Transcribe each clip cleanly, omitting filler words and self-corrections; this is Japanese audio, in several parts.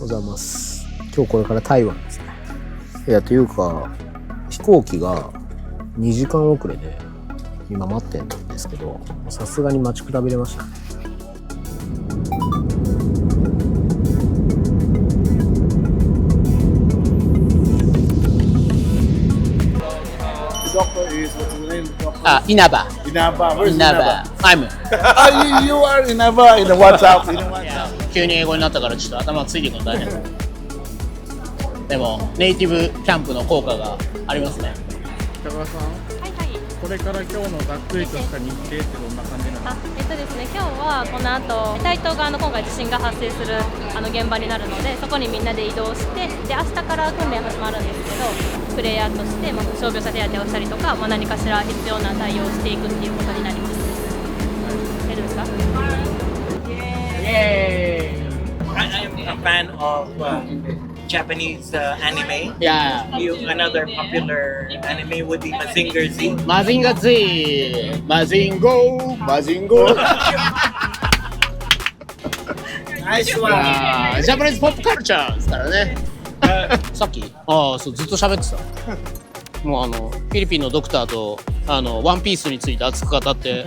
ございます。今日これから台湾ですね。いやというか飛行機が2時間遅れで今待ってるんですけど、さすがに待ちくたびれましたね。Inaba. Inaba. Where's Inaba. Inaba? I'm. You are Inaba in the WhatsApp. Yeah. 急に英語になったからちょっと頭ついていくの大変。でもネイティブキャンプの効果がありますね。北川さん、はいはい。これから今日のざっくりとした日程ってどんな感じなの？ですね、今日はこの後台東側の今回地震が発生する現場になるので、そこにみんなで移動して、で明日から訓練始まるんですけど、プレイヤーとして、傷病者手当をしたりとか、何かしら必要な対応をしていくっていうことになります。大丈夫ですかYay! I'm a fan of Japanese anime. Yeah. Another popular anime would be Mazinger Z. Mazinger Z. Mazingo. Mazingo. Nice one. ジャパニーズポップカルチャーですからね。さっきそうずっと喋ってた。もうフィリピンのドクターとワンピースについて熱く語って、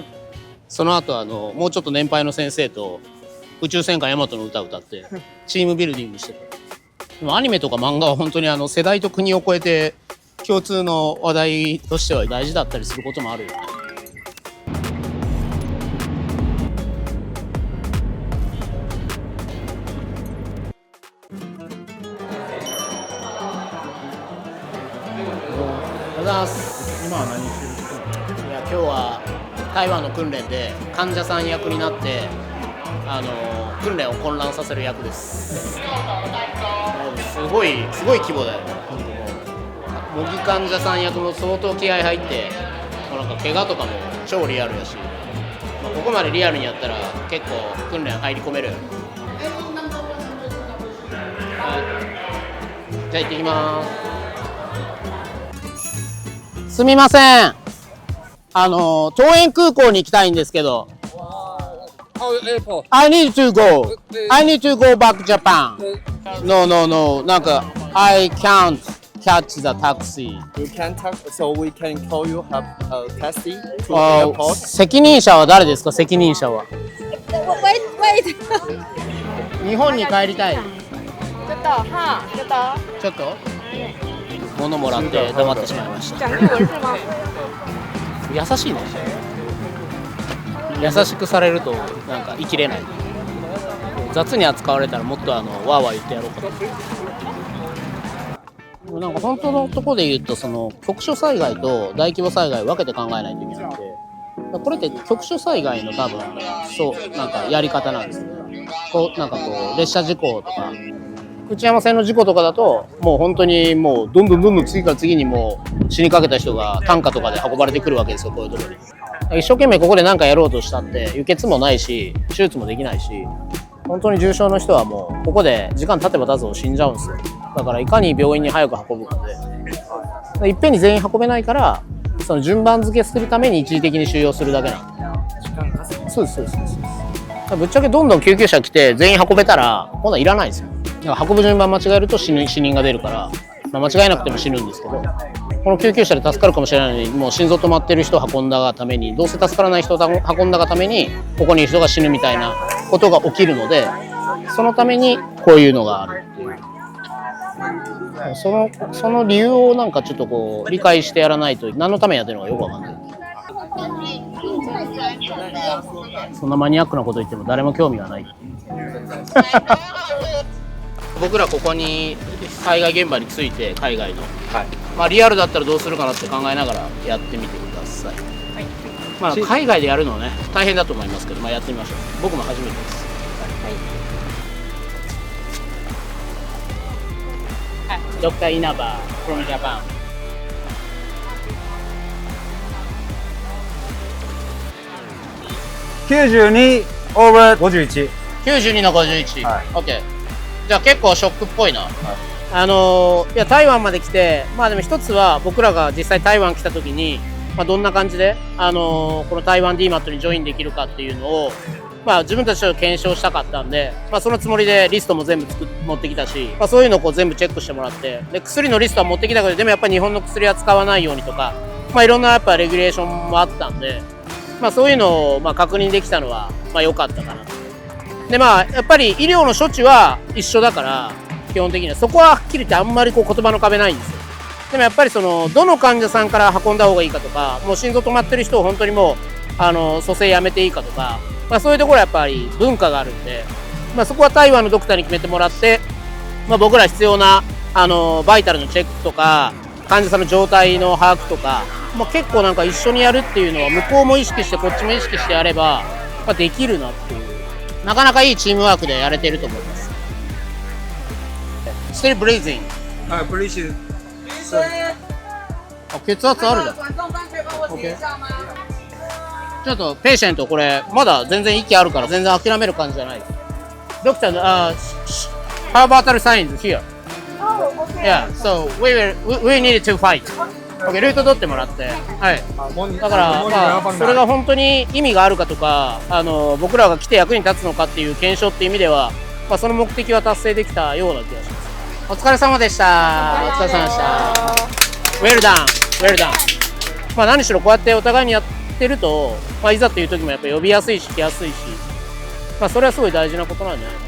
その後もうちょっと年配の先生と宇宙戦艦ヤマトの歌を歌ってチームビルディングしてた。でもアニメとか漫画は本当に世代と国を超えて共通の話題としては大事だったりすることもあるよね。おはようございます。今は何してるんですか？いや今日は台湾の訓練で患者さん役になって訓練を混乱させる役です。すごい規模だよね。模擬患者さん役も相当気合入って、なんか怪我とかも超リアルだし、ここまでリアルにやったら結構訓練入り込める。じゃあ行ってきます。すみません。桃園空港に行きたいんですけど。I need to go. I need to go back Japan. No. なんか I can't catch the taxi. You can talk, so we can call you have a taxi to the airport. 責任者は誰ですか？責任者は。Wait. 日本に帰りたい。ちょっと物もらって黙ってしまいました。優しいね。優しくされるとなんか生きれない。雑に扱われたらもっとワーワー言ってやろうかな。なんか本当のところで言うと、その局所災害と大規模災害を分けて考えないといけなくて、これって局所災害の多分なんかやり方なんですよね。なんか列車事故とか内山線の事故とかだと、もう本当にもうどんどん次から次にもう死にかけた人が担架とかで運ばれてくるわけですよ、こういうところに。一生懸命ここで何かやろうとしたって輸血もないし手術もできないし、本当に重症の人はもうここで時間経てば経つほど死んじゃうんですよ。だからいかに病院に早く運ぶかで、いっぺんに全員運べないから、その順番付けするために一時的に収容するだけなんで。そうです。ぶっちゃけどんどん救急車来て全員運べたら今度はいらないんですよ。だから運ぶ順番間違えると死人が出るから、間違えなくても死ぬんですけど、この救急車で助かるかもしれないのに、もう心臓止まってる人を運んだがために、どうせ助からない人を運んだがためにここにいる人が死ぬみたいなことが起きるので、そのためにこういうのがあるっていう、その理由をなんかちょっと理解してやらないと、何のためにやってるのかよくわかんない。そんなマニアックなこと言っても誰も興味がない僕らここに災害現場について海外の、リアルだったらどうするかなって考えながらやってみてください。海外でやるのはね大変だと思いますけど、やってみましょう。僕も初めてです。ドクター稲葉 from Japan。 92 over 51。92の51、はい、OK。 じゃあ結構ショックっぽいな。いや台湾まで来て、でも一つは僕らが実際台湾来た時に、どんな感じでこの台湾 DMAT にジョインできるかっていうのをまあ自分たちで検証したかったんで、まあそのつもりでリストも全部持ってきたし、まあそういうのをこう全部チェックしてもらって、で、薬のリストは持ってきたけど、でもやっぱり日本の薬は使わないようにとか、まあいろんなやっぱレギュレーションもあったんで、まあそういうのをまあ確認できたのは、まあ良かったかなと。でまあやっぱり医療の処置は一緒だから、基本的にはそこははっきり言ってあんまりこう言葉の壁ないんですよ。でもやっぱりその、どの患者さんから運んだ方がいいかとか、もう心臓止まってる人を本当にもう、蘇生やめていいかとか、まあそういうところはやっぱり文化があるんで、まあそこは台湾のドクターに決めてもらって、まあ僕ら必要な、バイタルのチェックとか、患者さんの状態の把握とか、まあ結構なんか一緒にやるっていうのは、向こうも意識してこっちも意識してやれば、まあできるなっていう、なかなかいいチームワークでやれてると思います。Still breathing. Appreciate. あ、血圧あるじゃん。OK。ちょっとペイシェントこれまだ全然息あるから全然諦める感じじゃないです。ドクターのhow vital signs here? Yeah, so we need to fight. OK、ルート取ってもらって、はい。だからまあそれが本当に意味があるかとか、僕らが来て役に立つのかっていう検証っていう意味では、まあその目的は達成できたような気がします。お疲れ様でした。お疲れ様でした。Well done, well done。まあ何しろこうやってお互いにやってると、まあいざという時もやっぱ呼びやすいし来やすいし、まあそれはすごい大事なことなんじゃないかな。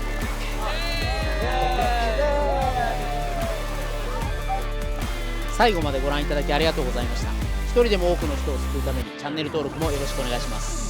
最後までご覧いただきありがとうございました。一人でも多くの人を救うためにチャンネル登録もよろしくお願いします。